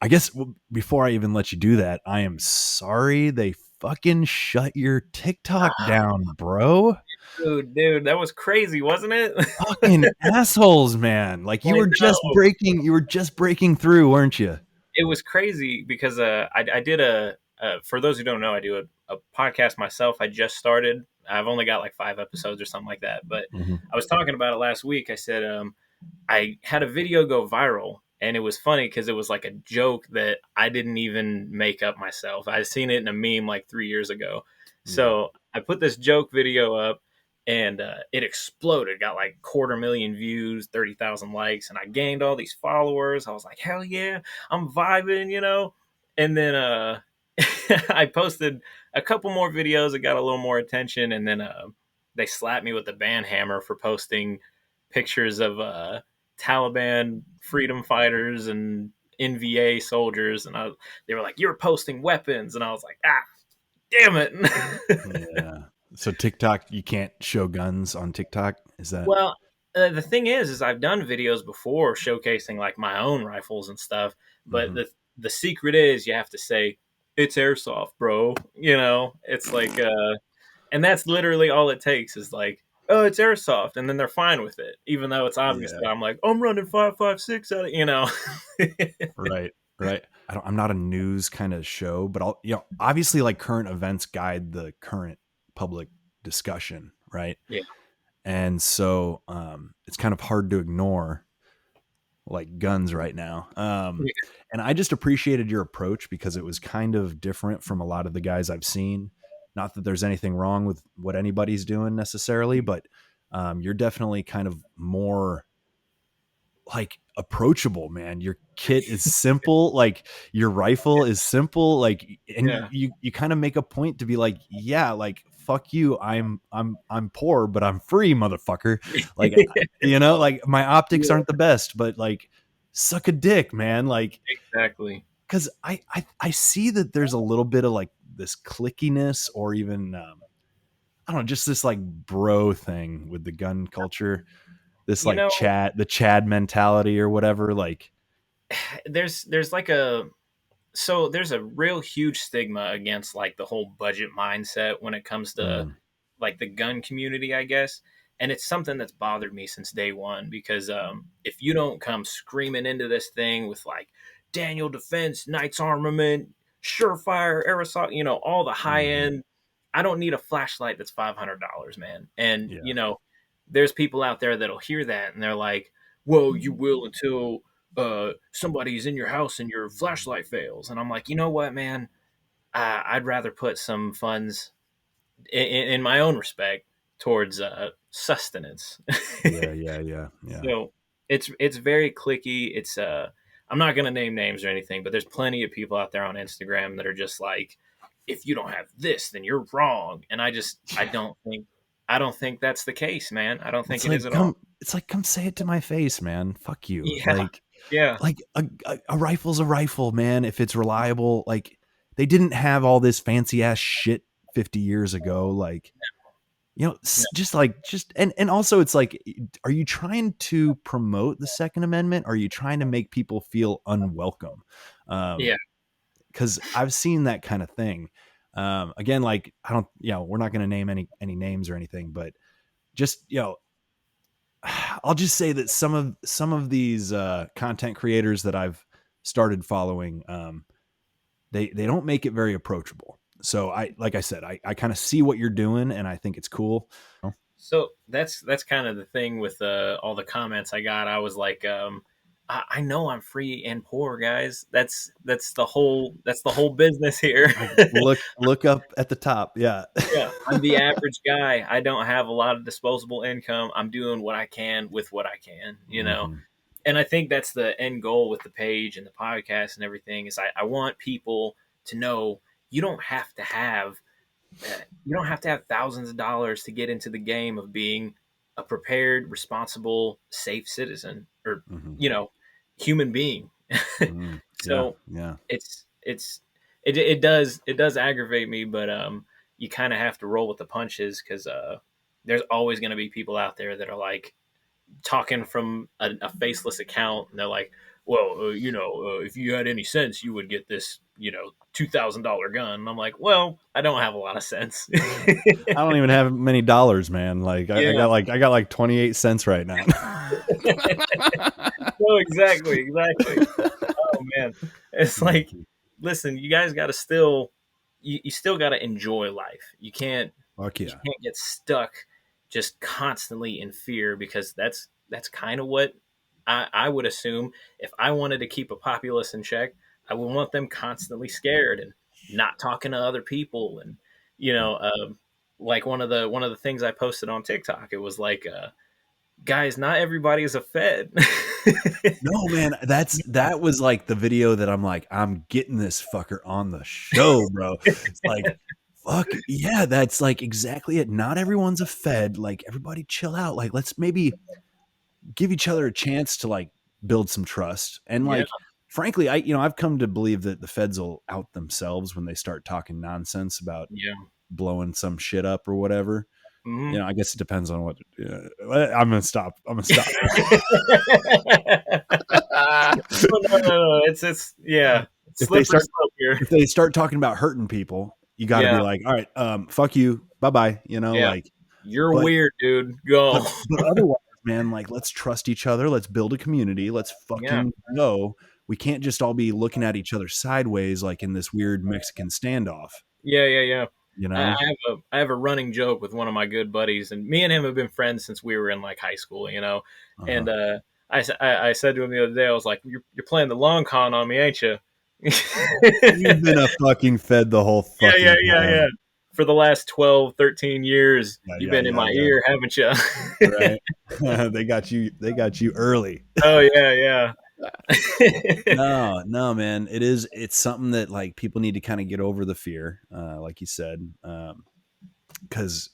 I guess before I even let you do that, I am sorry they fucking shut your TikTok down, bro. Dude, that was crazy, wasn't it? Fucking assholes, man. Like I know. you were just breaking through, weren't you? It was crazy because I did for those who don't know, I do a podcast myself. I just started. I've only got like 5 episodes or something like that. But Mm-hmm. I was talking about it last week. I said I had a video go viral, and it was funny because it was like a joke that I didn't even make up myself. I seen it in a meme like 3 years ago. Yeah. So I put this joke video up, and it exploded. Got like 250,000 views, 30,000 likes, and I gained all these followers. I was like, hell yeah, I'm vibing. And then I posted a couple more videos that got a little more attention, and then they slapped me with the ban hammer for posting pictures of Taliban freedom fighters and NVA soldiers, and they were like, "You're posting weapons," and I was like, "Ah, damn it!" Yeah. So TikTok, you can't show guns on TikTok. Is that? Well, the thing is I've done videos before showcasing like my own rifles and stuff, but Mm-hmm. the secret is you have to say it's airsoft, bro. It's like and that's literally all it takes is like, oh, it's airsoft, and then they're fine with it, even though it's obvious Yeah. that I'm like, I'm running 5.56 out of. Right. Right. I'm not a news kind of show, but obviously like current events guide the current public discussion. Right. Yeah, And so, it's kind of hard to ignore like guns right now. And I just appreciated your approach because it was kind of different from a lot of the guys I've seen. Not that there's anything wrong with what anybody's doing necessarily, but you're definitely kind of more like approachable, man. Your kit is simple, like your rifle is simple, like, and yeah, you kind of make a point to be like, yeah, like fuck you, I'm poor but I'm free, motherfucker. Like, like my optics yeah, aren't the best, but like suck a dick, man. Like, exactly. because I see that there's a little bit of like this clickiness or even I don't know, just this like bro thing with the gun culture, this You like know, the Chad mentality or whatever. Like, there's like a so there's a real huge stigma against like the whole budget mindset when it comes to mm, like the gun community, I guess. And it's something that's bothered me since day one because if you don't come screaming into this thing with like Daniel Defense, Knights Armament, Surefire, Aerosol, all the high mm, end, I don't need a flashlight that's $500, man. And yeah, there's people out there that'll hear that and they're like, "Well, you will until somebody's in your house and your flashlight fails." And I'm like, you know what, man? I'd rather put some funds in my own respect towards sustenance. yeah, yeah, yeah, yeah. So it's very clicky. It's I'm not gonna name names or anything, but there's plenty of people out there on Instagram that are just like, if you don't have this, then you're wrong. And I don't think that's the case, man. I don't think It's it is like at all. come say it to my face, man. Fuck you. Yeah, yeah, Like a rifle's a rifle, man. If it's reliable, like they didn't have all this fancy ass shit 50 years ago. Like, just and also it's like, are you trying to promote the Second Amendment? Or are you trying to make people feel unwelcome? yeah. Because I've seen that kind of thing. Again, like I don't, we're not going to name any names or anything, but just I'll just say that some of these content creators that I've started following, they don't make it very approachable. So like I said, I kind of see what you're doing, and I think it's cool. So that's kind of the thing with all the comments I got. I was like, I know I'm free and poor, guys. That's the whole business here. Like, look up at the top. Yeah. Yeah, I'm the average guy. I don't have a lot of disposable income. I'm doing what I can with what I can. Hmm. And I think that's the end goal with the page and the podcast and everything is I want people to know you don't have to have thousands of dollars to get into the game of being a prepared, responsible, safe citizen or Hmm. you know human being. Hmm. Yeah. So Yeah. it does aggravate me, but you kind of have to roll with the punches because there's always going to be people out there that are like talking from a faceless account and they're like, well, if you had any sense, you would get this, $2,000 gun. And I'm like, well, I don't have a lot of sense. I don't even have many dollars, man. Like Yeah. I got like 28 cents right now. No, exactly, exactly. Oh man, it's like, listen, you guys got to still, you still got to enjoy life. Fuck You yeah. can't get stuck just constantly in fear, because that's kind of what I would assume. If I wanted to keep a populace in check, I would want them constantly scared and not talking to other people. And like one of the things I posted on TikTok, it was like, guys, not everybody is a Fed. No, man, that was like the video that I'm like, I'm getting this fucker on the show, bro. It's like, fuck yeah, that's like exactly it. Not everyone's a Fed. Like, everybody chill out. Like, let's maybe give each other a chance to like build some trust. And Yeah, like, frankly, I've come to believe that the Feds will out themselves when they start talking nonsense about yeah. blowing some shit up or whatever. Hmm. I guess it depends on what. I'm gonna stop. I'm gonna stop. Oh, no, no, no. It's yeah, if they slippery start slope here. if they start talking about hurting people, you got to be Yeah, like, all right, fuck you, bye bye. yeah. Like, You're but weird, dude. Go. but otherwise, man, like, let's trust each other. Let's build a community. Let's Yeah, fucking go. We can't just all be looking at each other sideways like in this weird Mexican standoff. yeah, yeah, yeah. You I know? I have a running joke with one of my good buddies, and me and him have been friends since we were in like high school, Uh-huh. And I said to him the other day, I was like, "You're playing the long con on me, ain't you?" You've been a fucking Fed the whole Yeah, yeah, fucking yeah, yeah. time. For the last 12, 13 years, Yeah, you've yeah, been in yeah, my yeah. ear, haven't you? Right. They got you. They got you early. Oh yeah, yeah. No, no, man. It's something that like people need to kind of get over the fear, like you said. Because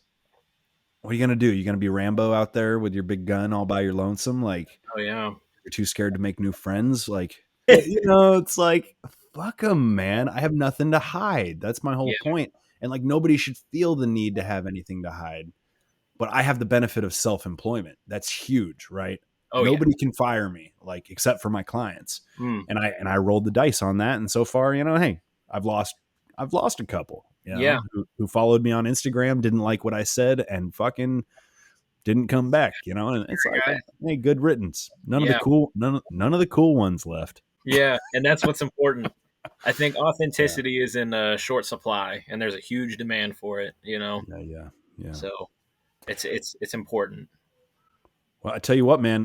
what are you gonna do? You gonna be Rambo out there with your big gun all by your lonesome? Like, Oh yeah. you're too scared to make new friends? Like, it's like, fuck them, man. I have nothing to hide. That's my whole Yeah. point. And like, nobody should feel the need to have anything to hide. But I have the benefit of self-employment. That's huge, right? Oh yeah. Nobody can fire me, like, except for my clients. Mm. And I rolled the dice on that. And so far, hey, I've lost a couple, Yeah. who followed me on Instagram, didn't like what I said, and fucking didn't come back, and it's like, Guys. hey, good riddance. Yeah. None of the cool ones left. Yeah. And that's what's important. I think Yeah. authenticity is in short supply, and there's a huge demand for it. Yeah. Yeah. Yeah. So it's important. Well, I tell you what, man,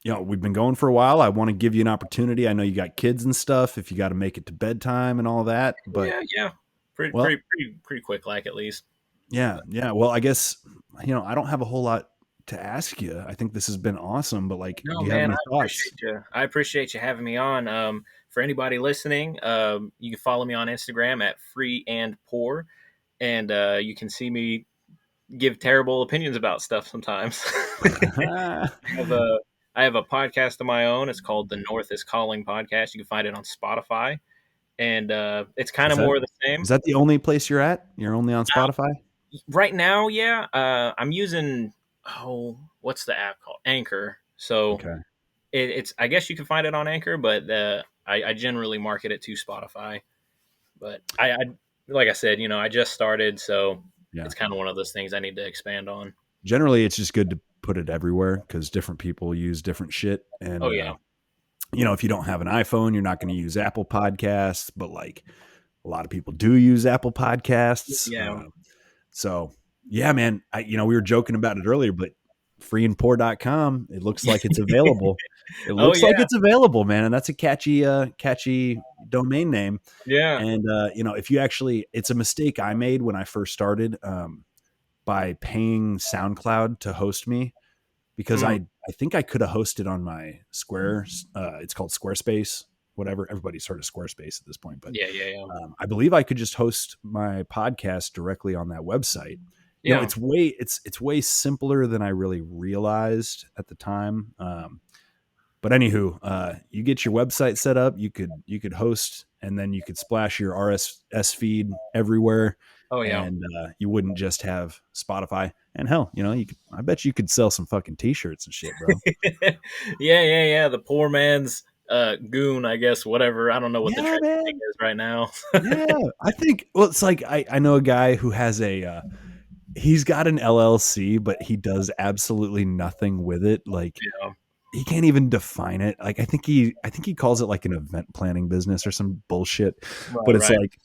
we've been going for a while. I want to give you an opportunity. I know you got kids and stuff, if you got to make it to bedtime and all that, but Yeah, yeah. Pretty well, pretty pretty pretty quick, like, at least. yeah, yeah. Well, I guess, I don't have a whole lot to ask you. I think this has been awesome, but like, No, do you have man, I any thoughts? appreciate you. I appreciate you having me on. For anybody listening, you can follow me on Instagram at free and poor, and you can see me give terrible opinions about stuff sometimes. I have a I have a podcast of my own. It's called the North is Calling podcast. You can find it on Spotify, and it's kind is of that more of the same. is that the only place you're at? You're only on Spotify? Right now, yeah, I'm using, what's the app called? Anchor. So Okay. it's, I guess you can find it on Anchor, but I generally market it to Spotify. But like I said, I just started, so Yeah. it's kind of one of those things I need to expand on. Generally, it's just good to put it everywhere because different people use different shit. Oh And, yeah, if you don't have an iPhone, you're not going to use Apple Podcasts, but like a lot of people do use Apple Podcasts. yeah, So yeah, man, we were joking about it earlier, but freeandpoor.com, it looks like it's available. It oh looks like yeah, it's available, man. And that's a catchy domain name. yeah, And, if you actually, it's a mistake I made when I first started, by paying SoundCloud to host me, because mm, I think I could have hosted on my Square. It's called Squarespace, whatever. Everybody's heard of Squarespace at this point, but yeah, yeah, yeah, I believe I could just host my podcast directly on that website. yeah. It's way simpler than I really realized at the time. But anywho, you get your website set up, you could host, and then you could splash your RSS feed everywhere, Oh yeah. and you wouldn't just have Spotify. And hell, I bet you could sell some fucking t-shirts and shit, bro. Yeah, yeah, yeah. The poor man's goon, I guess, whatever. I don't know what the Yeah, trending thing man. is right now. Yeah, I think. Well, it's like I know a guy who has he's got an LLC, but he does absolutely nothing with it. Like Yeah. he can't even define it. Like I think he calls it like an event planning business or some bullshit. Right, But it's right. like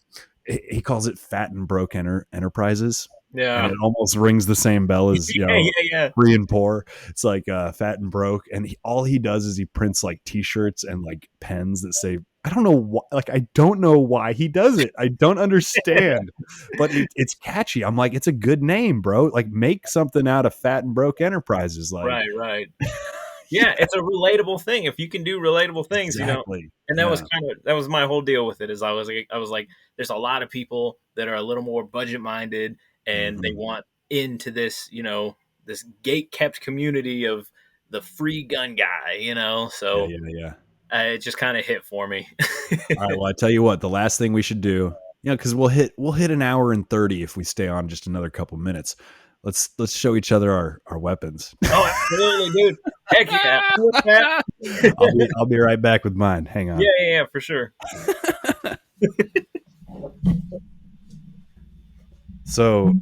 he calls it Fat and Broke Enterprises, and Yeah. it almost rings the same bell as Yeah, yeah, yeah. free and poor. It's like Fat and Broke, and all he does is he prints like T-shirts and like pens that say. I don't know why. Like I don't know why he does it. I don't understand, but it's catchy. I'm like, it's a good name, bro. Like make something out of Fat and Broke Enterprises. Like, Right, right. Yeah, it's a relatable thing. If you can do relatable things, exactly. and Yeah. that was my whole deal with it. Is I was like, there's a lot of people that are a little more budget minded, and they Mhm. want into this, this gate kept community of the free gun guy, Yeah. So Yeah. Yeah. it just kind of hit for me. All right. Well, I tell you what, the last thing we should do, because we'll hit an hour and 30 if we stay on just another couple minutes. Let's show each other our weapons. Oh, absolutely, dude. Heck yeah. I'm with that. I'll be right back with mine. Hang Yeah, on. yeah, yeah, for sure. So,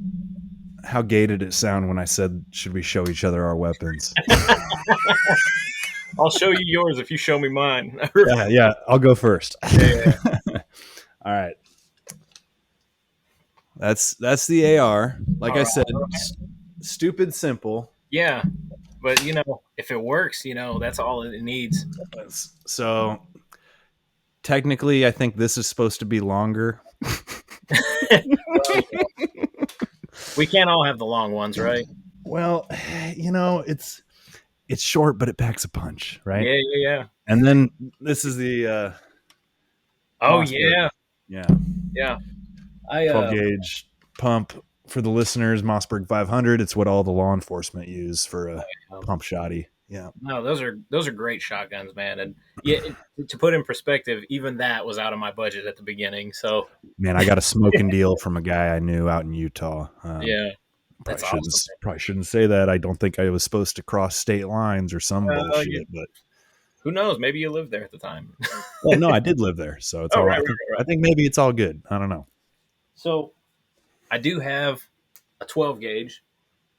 how gay did it sound when I said, "Should we show each other our weapons?" I'll show you yours if you show me mine. Yeah, yeah. I'll go first. Yeah, yeah. All right. That's the AR. Like All I right. said, stupid simple. Yeah, but if it works, that's all it needs. So technically, I think this is supposed to be longer. Well, we can't all have the long ones, right? Well, it's short, but it packs a punch, right? Yeah, yeah, yeah. And then this is the Oh Mossberg. yeah, Yeah, yeah. I 12 gauge pump for the listeners. Mossberg 500. It's what all the law enforcement use for a pump shotty. Yeah. No, those are great shotguns, man. And yeah, to put in perspective, even that was out of my budget at the beginning. So Man, I got a smoking deal from a guy I knew out in Utah. yeah, that's Probably shouldn't awesome. probably shouldn't say that. I don't think I was supposed to cross state lines or some Yeah. bullshit. But Who knows? Maybe you lived there at the time. well, no, I did live there, so it's Oh, all. right, right, right, I right. think maybe it's all good. I don't know. So I do have a 12 gauge,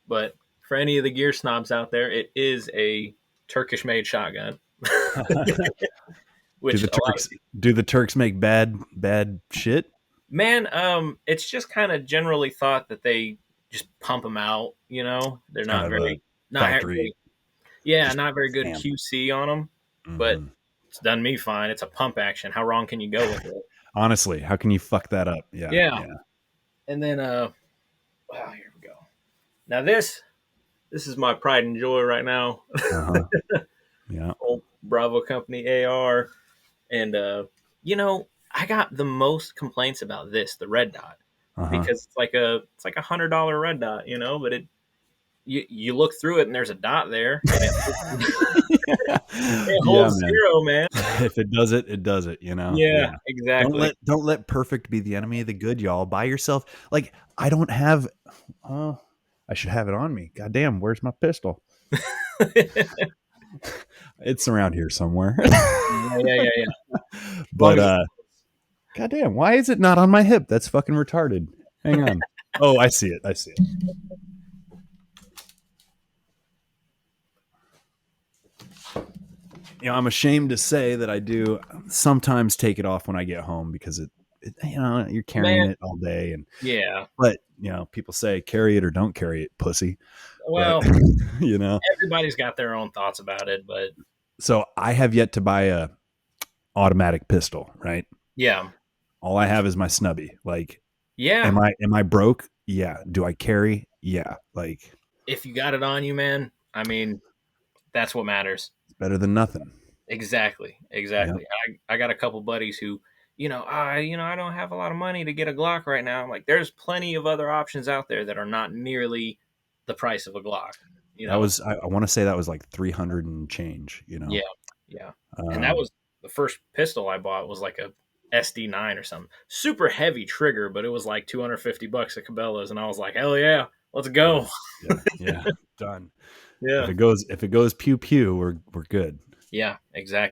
but for any of the gear snobs out there, it is a Turkish made shotgun. do Which the a lot of Turks do the Turks make bad shit? man, it's just kind of generally thought that they just pump them out. They're It's kind not of a very, not factory. very, yeah, Just not very good damn. QC on them. But Mm-hmm. it's done me fine. It's a pump action. How wrong can you go with it? Honestly, how can you fuck that up? Yeah, Yeah. yeah. And then, wow, here we go. Now this is my pride and joy right now. Uh-huh. Yeah. Old Bravo Company AR, and I got the most complaints about the red dot, Uh-huh. because it's like $100 red dot, but you look through it and there's a dot there, and it Yeah, holds man. zero, man. If it does it, it does it. Yeah, Yeah. exactly. Don't let perfect be the enemy of the good, y'all. Buy yourself like I don't have. Oh, I should have it on me. God damn, where's my pistol? It's around here somewhere. Yeah, yeah, yeah, yeah. As long But as it's God damn, why is it not on my hip? That's fucking retarded. Hang on. Oh, I see it. I see it. I'm ashamed to say that I do sometimes take it off when I get home because you're carrying man, it all day, and yeah. but people say carry it or don't carry it, pussy. But Well, you know, everybody's got their own thoughts about it, but so I have yet to buy a automatic pistol. Right, yeah, all I have is my snubby. Like, yeah. am I broke? Yeah. Do I carry? Yeah. Like, If you got it on you, man, I mean, that's what matters. it's better than nothing. Exactly, Yeah. exactly. I got a couple buddies who, I don't have a lot of money to get a Glock right now. I'm like, there's plenty of other options out there that are not nearly the price of a Glock. You That know, was I want to say that was like 300 and change. yeah, yeah. And that Um, was the first pistol I bought was like a SD9 or something. Super heavy trigger, but it was like $250 at Cabela's, and I was like, hell yeah, let's go. yeah, yeah, done. Yeah, If it goes pew pew, we're good. yeah, exactly.